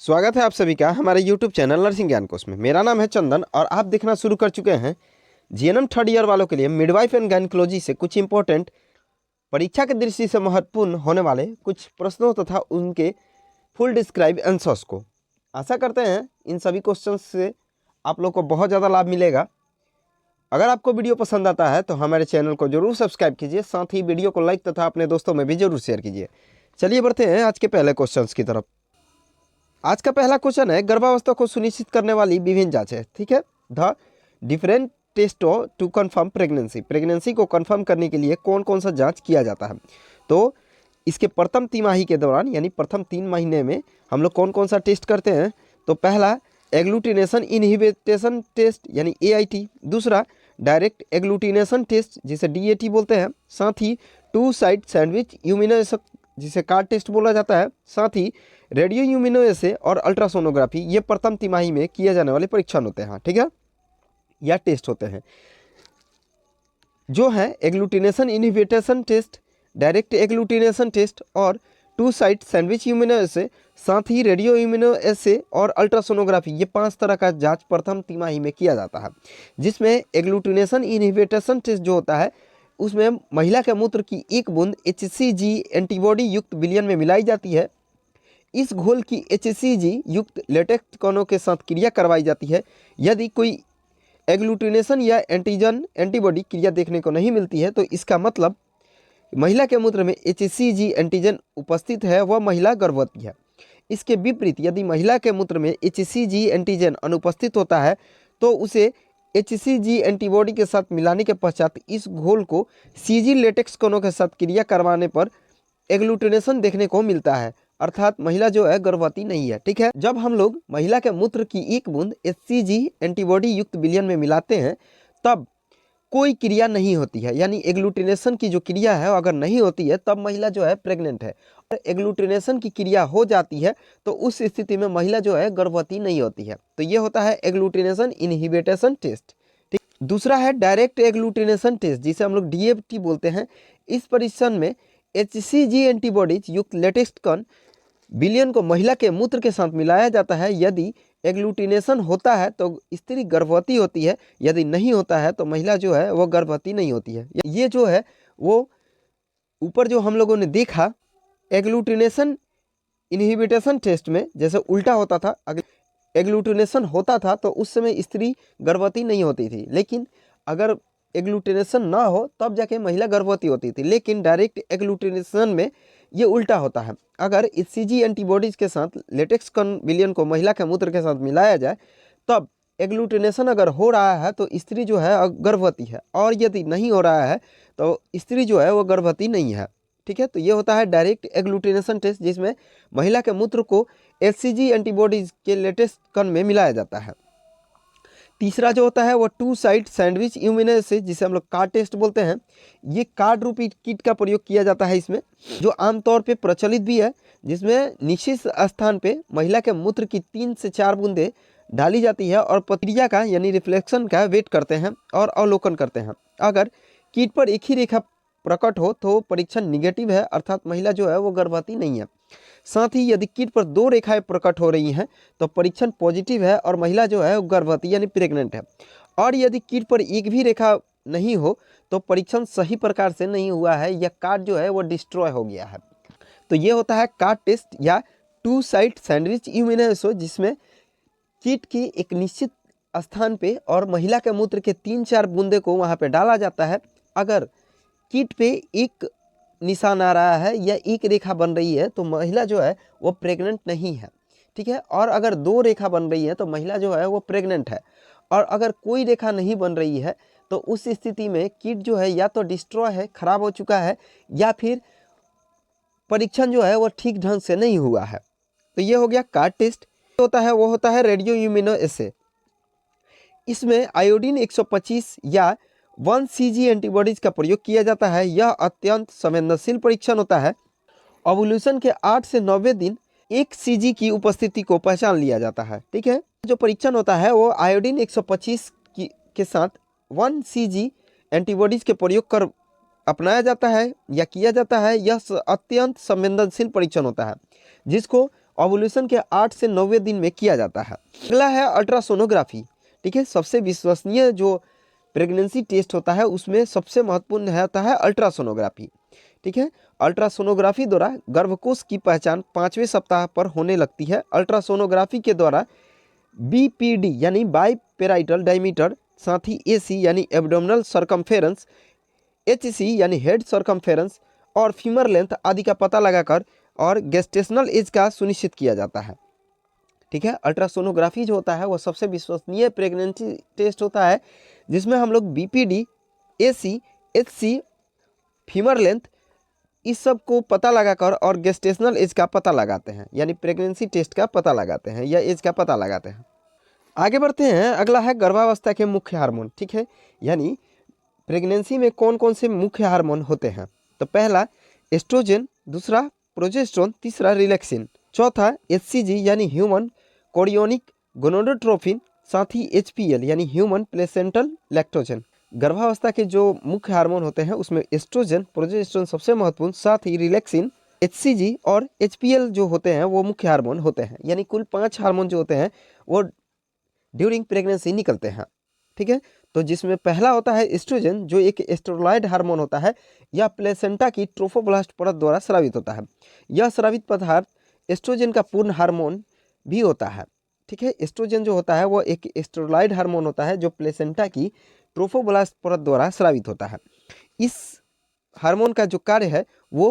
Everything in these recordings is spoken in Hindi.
स्वागत है आप सभी का हमारे YouTube चैनल नर्सिंग ज्ञान कोश में। मेरा नाम है चंदन और आप देखना शुरू कर चुके हैं जीएनएम थर्ड ईयर वालों के लिए मिडवाइफ एंड गायनेकोलॉजी से कुछ इंपॉर्टेंट परीक्षा की दृष्टि से महत्वपूर्ण होने वाले कुछ प्रश्नों तथा उनके फुल डिस्क्राइब आंसर्स को। आशा करते हैं इन सभी क्वेश्चन से आप लोग को बहुत ज़्यादा लाभ मिलेगा। अगर आपको वीडियो पसंद आता है तो हमारे चैनल को जरूर सब्सक्राइब कीजिए, साथ ही वीडियो को लाइक तथा अपने दोस्तों में भी जरूर शेयर कीजिए। चलिए बढ़ते हैं आज के पहले क्वेश्चन की तरफ। आज का पहला क्वेश्चन है गर्भावस्था को सुनिश्चित करने वाली विभिन्न जांचें। ठीक है, the different test to confirm pregnancy. Pregnancy को कंफर्म करने के लिए कौन कौन सा जांच किया जाता है। तो इसके प्रथम तिमाही के दौरान यानी प्रथम 3 महीने में हम लोग कौन कौन सा टेस्ट करते हैं। तो पहला एग्लूटिनेशन इनहिबिटेशन टेस्ट यानी AIT, दूसरा डायरेक्ट एग्लूटिनेशन टेस्ट जिसे DAT बोलते हैं, साथ ही 2 साइड सैंडविच यूमिनो जिसे कार्ड टेस्ट बोला जाता है, साथ ही रेडियो यूमिनोएसे और अल्ट्रासोनोग्राफी ये प्रथम तिमाही में किए जाने वाले परीक्षण होते हैं। ठीक है, या टेस्ट होते हैं जो है agglutination inhibition test, direct agglutination test और 2 साइड सैंडविच यूमिनोएसे, साथ ही रेडियो यूमिनोएसे और अल्ट्रासोनोग्राफी ये 5 तरह का जांच प्रथम तिमाही में किया जाता है। जिसमें एग्लूटिनेशन इनहिबिटेशन टेस्ट जो होता है उसमें महिला के मूत्र की 1 बूंद HCG एंटीबॉडी युक्त विलयन में मिलाई जाती है। इस घोल की HCG युक्त लेटेक्स कणों के साथ क्रिया करवाई जाती है। यदि कोई एग्लूटिनेशन या एंटीजन एंटीबॉडी क्रिया देखने को नहीं मिलती है तो इसका मतलब महिला के मूत्र में HCG एंटीजन उपस्थित है, वह महिला गर्भवती है। इसके विपरीत यदि महिला के मूत्र में HCG एंटीजन अनुपस्थित होता है तो उसे HCG एंटीबॉडी के साथ मिलाने के पश्चात इस घोल को CG लेटेक्स कणों के साथ क्रिया करवाने पर एग्लूटिनेशन देखने को मिलता है, अर्थात महिला जो है गर्भवती नहीं है। ठीक है, जब हम लोग महिला के मूत्र की 1 बूंद HCG एंटीबॉडी युक्त विलयन में मिलाते हैं तब कोई क्रिया नहीं होती है, यानी एग्लूटिनेशन की जो क्रिया है अगर नहीं होती है तब महिला जो है प्रेग्नेंट है। और एग्लूटिनेशन की क्रिया हो जाती है तो उस स्थिति में महिला जो है गर्भवती नहीं होती है। तो ये होता है एग्लूटिनेशन इनहिबिटेशन टेस्ट। ठीक, दूसरा है डायरेक्ट एग्लूटिनेशन टेस्ट जिसे हम लोग DAT बोलते हैं। इस परीक्षण में HCG एंटीबॉडीज युक्त लेटेक्स कण विलयन को महिला के मूत्र के साथ मिलाया जाता है। यदि एग्लूटिनेशन होता है तो स्त्री गर्भवती होती है, यदि नहीं होता है तो महिला जो है वो गर्भवती नहीं होती है। ये जो है वो ऊपर जो हम लोगों ने देखा एग्लूटिनेशन इनहिबिटेशन टेस्ट में जैसे उल्टा होता था, एग्लूटिनेशन होता था तो उस समय स्त्री गर्भवती नहीं होती थी, लेकिन अगर एग्लूटिनेशन ना हो तब जाके महिला गर्भवती होती थी। लेकिन डायरेक्ट एग्लूटिनेशन में ये उल्टा होता है। अगर HCG एंटीबॉडीज के साथ लेटेक्स कण विलयन को महिला के मूत्र के साथ मिलाया जाए तब एग्लूटिनेशन अगर हो रहा है तो स्त्री जो है गर्भवती है, और यदि नहीं हो रहा है तो स्त्री जो है वो गर्भवती नहीं है। ठीक है, तो ये होता है डायरेक्ट एग्लूटिनेशन टेस्ट जिसमें महिला के मूत्र को HCG एंटीबॉडीज के लेटेक्स कण में मिलाया जाता है। तीसरा जो होता है वो 2 साइड सैंडविच यूमिनोएसे जिसे हम लोग कार्ड टेस्ट बोलते हैं। ये कार्ड रूपी किट का प्रयोग किया जाता है इसमें, जो आमतौर पे प्रचलित भी है, जिसमें निश्चित स्थान पे महिला के मूत्र की 3 से 4 बूंदें डाली जाती है और प्रक्रिया का यानी रिफ्लेक्शन का वेट करते हैं और अवलोकन करते हैं। अगर किट पर एक ही रेखा प्रकट हो तो परीक्षण निगेटिव है, अर्थात महिला जो है वो गर्भवती नहीं है। साथ ही यदि किट पर 2 रेखाएं प्रकट हो रही हैं तो परीक्षण पॉजिटिव है और महिला जो है वो गर्भवती यानी प्रेग्नेंट है। और यदि किट पर एक भी रेखा नहीं हो तो परीक्षण सही प्रकार से नहीं हुआ है या कार्ड जो है वो डिस्ट्रॉय हो गया है। तो ये होता है कार्ड टेस्ट या 2 साइड सैंडविच यूमिनोएसे, जिसमें किट की एक निश्चित स्थान पे और महिला के मूत्र के 3-4 बूंदे को वहाँ पे डाला जाता है। अगर किट पे एक निशान आ रहा है या एक रेखा बन रही है तो महिला जो है वो प्रेग्नेंट नहीं है। ठीक है, और अगर 2 रेखा बन रही है तो महिला जो है वो प्रेग्नेंट है। और अगर कोई रेखा नहीं बन रही है तो उस स्थिति में किट जो है या तो डिस्ट्रॉय है, खराब हो चुका है, या फिर परीक्षण जो है वो ठीक ढंग से नहीं हुआ है। तो ये हो गया कार्ड टेस्ट। होता है वो होता है रेडियो यूमिनोएसे। इसमें आयोडीन 125 या 1 CG एंटीबॉडीज का प्रयोग किया जाता है। यह अत्यंत संवेदनशील परीक्षण होता है। ओवुलेशन के 8 से 90 दिन 1 CG की उपस्थिति को पहचान लिया जाता है। ठीक है, जो परीक्षण होता है वो आयोडीन 125 के साथ 1 CG एंटीबॉडीज के प्रयोग कर अपनाया जाता है या किया जाता है। यह अत्यंत संवेदनशील परीक्षण होता है जिसको ओवुलेशन के 8 से 90 दिन में किया जाता है। अगला है अल्ट्रासोनोग्राफी। ठीक है, सबसे विश्वसनीय जो प्रेगनेंसी टेस्ट होता है उसमें सबसे महत्वपूर्ण होता है अल्ट्रासोनोग्राफी। ठीक है, अल्ट्रासोनोग्राफी द्वारा गर्भकोश की पहचान 5वें सप्ताह पर होने लगती है। अल्ट्रासोनोग्राफी के द्वारा बीपीडी यानी बाईपेराइटल डायमीटर, साथ ही एसी यानी एब्डोमिनल सरकमफेरेंस, एचसी यानी हेड सरकमफेरेंस और फीमर लेंथ आदि का पता लगाकर और गेस्टेशनल एज का सुनिश्चित किया जाता है। ठीक है, अल्ट्रासोनोग्राफी जो होता है वह सबसे विश्वसनीय प्रेगनेंसी टेस्ट होता है जिसमें हम लोग BPD, AC, HC, femur length इस सब को पता लगाकर और गेस्टेशनल एज का पता लगाते हैं, यानी प्रेगनेंसी टेस्ट का पता लगाते हैं या एज का पता लगाते हैं। आगे बढ़ते हैं, अगला है गर्भावस्था के मुख्य हार्मोन। ठीक है, यानी प्रेगनेंसी में कौन कौन से मुख्य हार्मोन होते हैं। तो पहला एस्ट्रोजन, दूसरा प्रोजेस्टेरोन, तीसरा रिलैक्सिन, चौथा एचसीजी यानी ह्यूमन कोरियोनिक गोनाडोट्रोपिन, साथ ही एचपीएल यानी ह्यूमन प्लेसेंटल लैक्टोजन। गर्भावस्था के जो मुख्य हार्मोन होते हैं उसमें एस्ट्रोजन, प्रोजेस्टेरोन सबसे महत्वपूर्ण, साथ ही रिलैक्सिन, एचसीजी और एचपीएल जो होते हैं वो मुख्य हार्मोन होते हैं। यानी कुल 5 हार्मोन जो होते हैं वो ड्यूरिंग प्रेगनेंसी निकलते हैं। ठीक है, तो जिसमें पहला होता है एस्ट्रोजन जो एक एस्ट्रोलाइड हार्मोन होता है, यह प्लेसेंटा की ट्रोफोब्लास्ट परत द्वारा स्रावित होता है। यह स्रावित पदार्थ एस्ट्रोजन का पूर्ण हार्मोन भी होता है। ठीक है, एस्ट्रोजन जो होता है वो एक एस्ट्रोलाइड हार्मोन होता है जो प्लेसेंटा की ट्रोफोब्लास्ट परत द्वारा स्रावित होता है। इस हार्मोन का जो कार्य है वो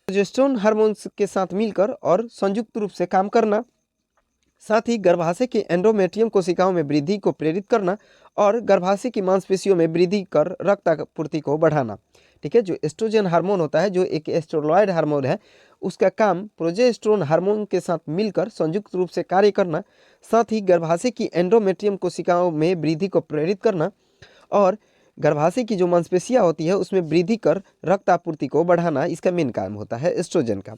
प्रोजेस्टेरोन हार्मोन के साथ मिलकर और संयुक्त रूप से काम करना, साथ ही गर्भाशय के एंडोमेट्रियम कोशिकाओं में वृद्धि को प्रेरित करना और गर्भाशय की मांसपेशियों में वृद्धि कर रक्त आपूर्ति को बढ़ाना। ठीक है, जो एस्ट्रोजन हार्मोन होता है जो एक एस्ट्रोलॉइड हार्मोन है, उसका काम प्रोजेस्टेरोन हार्मोन के साथ मिलकर संयुक्त रूप से कार्य करना, साथ ही गर्भाशय की एंडोमेट्रियम कोशिकाओं में वृद्धि को प्रेरित करना और गर्भाशय की जो मांसपेशियां होती है उसमें वृद्धि कर रक्त आपूर्ति को बढ़ाना, इसका मेन काम होता है एस्ट्रोजन का।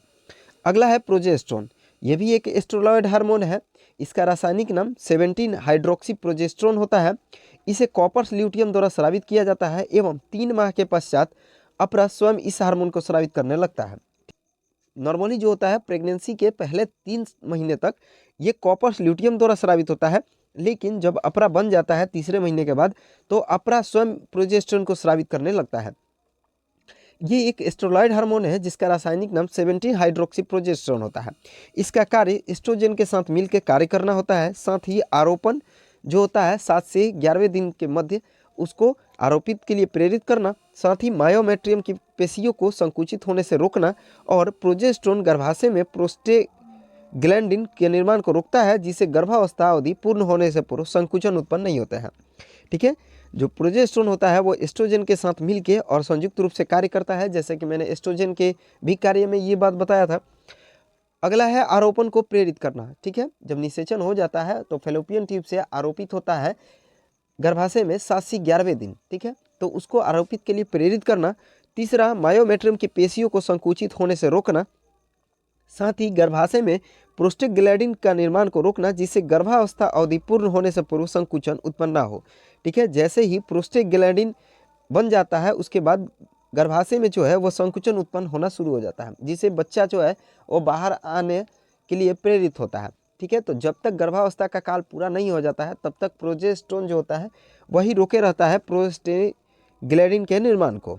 अगला है प्रोजेस्टेरोन। यह भी एक एस्ट्रोलॉइड हार्मोन है। इसका रासायनिक नाम 17 हाइड्रोक्सी प्रोजेस्टेरोन होता है। इसे कॉपर ल्यूटियम द्वारा स्रावित किया जाता है एवं 3 माह के पश्चात अपरा स्वयं इस हार्मोन को स्रावित करने लगता है। नॉर्मली जो होता है प्रेगनेंसी के पहले 3 महीने तक ये कॉपर ल्यूटियम द्वारा स्रावित होता है, लेकिन जब अपरा बन जाता है तीसरे महीने के बाद तो अपरा स्वयं प्रोजेस्टेरोन को स्रावित करने लगता है। ये एक एस्ट्रोलॉइड हार्मोन है जिसका रासायनिक नाम 17 हाइड्रोक्सी प्रोजेस्टेरोन होता है। इसका कार्य एस्ट्रोजन के साथ मिलकर कार्य करना होता है। साथ ही आरोपण जो होता है 7 से 11वें दिन के मध्य उसको आरोपित के लिए प्रेरित करना, साथ ही मायोमेट्रियम की पेशियों को संकुचित होने से रोकना और प्रोजेस्टेरोन गर्भाशय में प्रोस्टेग्लैंडिन के निर्माण को रोकता है जिससे गर्भावस्था अवधि पूर्ण होने से पूर्व संकुचन उत्पन्न नहीं होते हैं। ठीक है, जो प्रोजेस्टेरोन होता है वो एस्ट्रोजन के साथ मिलके और संयुक्त रूप से कार्य करता है, जैसे कि मैंने एस्ट्रोजन के भी कार्य में ये बात बताया था। अगला है आरोपण को प्रेरित करना। ठीक है, जब निषेचन हो जाता है तो फैलोपियन ट्यूब से आरोपित होता है गर्भाशय में 7 से 11वें दिन। ठीक है, तो उसको आरोपित के लिए प्रेरित करना। तीसरा, मायोमेट्रियम की पेशियों को संकुचित होने से रोकना, साथ ही गर्भाशय में प्रोस्टेग्लैंडिन का निर्माण को रोकना जिससे गर्भावस्था अवधि पूर्ण होने से पूर्व संकुचन उत्पन्न ना हो। ठीक है, जैसे ही प्रोस्टेग्लैंडिन बन जाता है उसके बाद गर्भाशय में जो है वो संकुचन उत्पन्न होना शुरू हो जाता है जिससे बच्चा जो है वो बाहर आने के लिए प्रेरित होता है। ठीक है, तो जब तक गर्भावस्था का काल पूरा नहीं हो जाता है तब तक प्रोजेस्टेरोन जो होता है वही रोके रहता है प्रोस्टेग्लैंडिन के निर्माण को।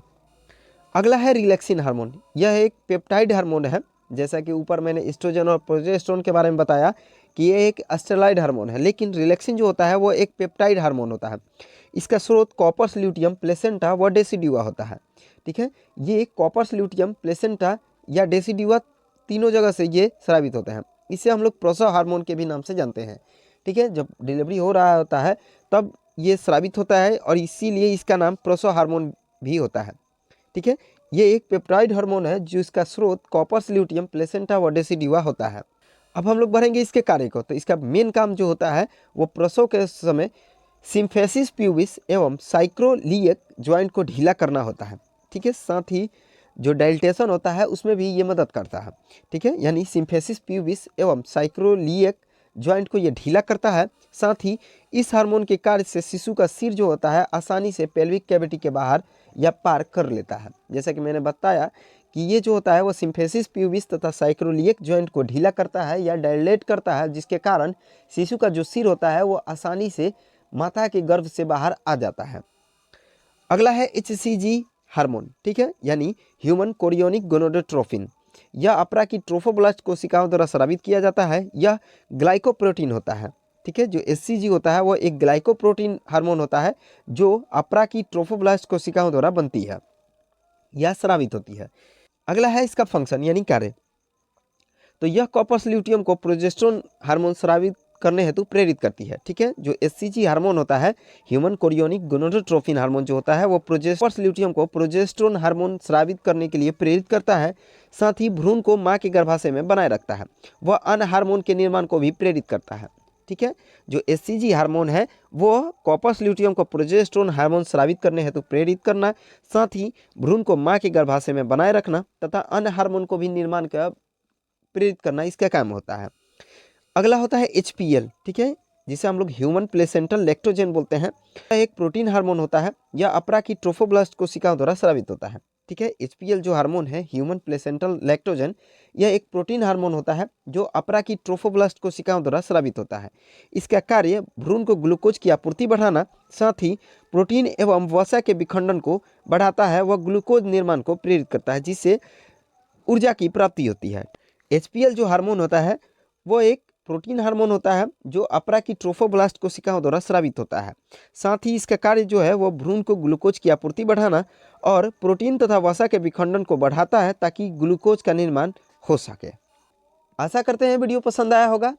अगला है रिलैक्सिन हार्मोन। यह एक पेप्टाइड हार्मोन है। जैसा कि ऊपर मैंने एस्ट्रोजन और प्रोजेस्टेरोन के बारे में बताया कि ये एक एस्ट्रोलाइड हार्मोन है, लेकिन रिलैक्सिन जो होता है वो एक पेप्टाइड हार्मोन होता है। इसका स्रोत कॉपर ल्यूटियम, प्लेसेंटा व डेसिडुआ होता है। ठीक है, ये कॉपर ल्यूटियम, प्लेसेंटा या डेसिडुआ तीनों जगह से ये स्रावित होते हैं। इसे हम लोग प्रसव हार्मोन के भी नाम से जानते हैं। ठीक है, जब डिलीवरी हो रहा होता है तब ये स्रावित होता है और इसीलिए इसका नाम प्रसव हार्मोन भी होता है। ठीक है, ये एक पेप्टाइड हार्मोन है जिसका स्रोत कॉपर ल्यूटियम, प्लेसेंटा व डेसिडुआ होता है। अब हम लोग बढ़ेंगे इसके कार्य को। तो इसका मेन काम जो होता है वो प्रसव के समय सिम्फेसिस प्यूबिस एवं साइक्रोलिएक ज्वाइंट को ढीला करना होता है। ठीक है, साथ ही जो डाइलेटेशन होता है उसमें भी ये मदद करता है। ठीक है, यानी सिम्फेसिस प्यूबिस एवं साइक्रोलिएक ज्वाइंट को ये ढीला करता है। साथ ही इस हार्मोन के कार्य से शिशु का सिर जो होता है आसानी से पेल्विक कैविटी के बाहर या पार कर लेता है। जैसा कि मैंने बताया कि ये जो होता है वो सिम्फेसिस प्यूबिस तथा साइक्रोलिएक जॉइंट को ढीला करता है या डायलेट करता है, जिसके कारण शिशु का जो सिर होता है वो आसानी से माता के गर्भ से बाहर आ जाता है। अगला है HCG हार्मोन, ठीक है, यानी ह्यूमन कोरियोनिक गोनोडोट्रोफिन। यह अपरा की ट्रोफोब्लास्ट कोशिकाओं द्वारा स्रावित किया जाता है। यह ग्लाइकोप्रोटीन होता है, ठीक है। जो HCG होता है वो एक ग्लाइकोप्रोटीन हार्मोन होता है जो अपरा की ट्रोफोब्लास्ट कोशिकाओं द्वारा बनती है या स्रावित होती है। अगला है इसका फंक्शन यानी कार्य। तो यह कॉर्पस ल्यूटियम को प्रोजेस्टेरोन हार्मोन स्रावित करने हेतु प्रेरित करती है, ठीक है। जो HCG हार्मोन होता है, ह्यूमन कोरियोनिक गोनोडोट्रोफिन हार्मोन जो होता है वो कॉर्पस ल्यूटियम को प्रोजेस्टेरोन हार्मोन स्रावित करने के लिए प्रेरित करता है। साथ ही भ्रूण को मां के गर्भाशय में बनाए रखता है। वह अन्य हार्मोन के निर्माण को भी प्रेरित करता है, ठीक है। जो HCG हार्मोन है वो कॉर्पस ल्यूटियम को प्रोजेस्टेरोन हार्मोन स्रावित करने हेतु प्रेरित करना, साथ ही भ्रूण को मां के गर्भाशय में बनाए रखना तथा अन्य हार्मोन को भी निर्माण का प्रेरित करना इसका काम होता है। अगला होता है HPL, ठीक है, जिसे हम लोग ह्यूमन प्लेसेंटल लैक्टोजेन बोलते हैं। यह एक प्रोटीन हार्मोन होता है। यह अपरा की ट्रोफोब्लास्ट कोशिकाओं द्वारा स्रावित होता है, ठीक है। HPL जो हार्मोन है, ह्यूमन प्लेसेंटल लैक्टोजेन, यह एक प्रोटीन हार्मोन होता है जो अपरा की ट्रोफोब्लास्ट कोशिकाओं द्वारा स्रावित होता है। इसका कार्य भ्रूण को ग्लूकोज की आपूर्ति बढ़ाना, साथ ही प्रोटीन एवं वसा के विखंडन को बढ़ाता है। वह ग्लूकोज निर्माण को प्रेरित करता है, जिससे ऊर्जा की प्राप्ति होती है। HPL जो हार्मोन होता है वो एक प्रोटीन हार्मोन होता है जो अपरा की ट्रोफोब्लास्ट कोशिकाओं द्वारा स्रावित होता है। साथ ही इसका कार्य जो है वो भ्रूण को ग्लूकोज की आपूर्ति बढ़ाना और प्रोटीन तथा वसा के विखंडन को बढ़ाता है ताकि ग्लूकोज का निर्माण हो सके। आशा करते हैं वीडियो पसंद आया होगा।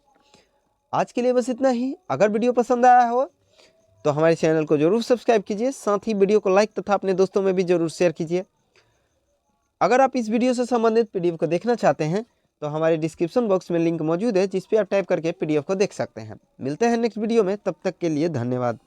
आज के लिए बस इतना ही। अगर वीडियो पसंद आया हो तो हमारे चैनल को जरूर सब्सक्राइब कीजिए, साथ ही वीडियो को लाइक तथा अपने दोस्तों में भी जरूर शेयर कीजिए। अगर आप इस वीडियो से संबंधित PDF को देखना चाहते हैं तो हमारे डिस्क्रिप्शन बॉक्स में लिंक मौजूद है, जिस पे आप टाइप करके PDF को देख सकते हैं। मिलते हैं नेक्स्ट वीडियो में, तब तक के लिए धन्यवाद।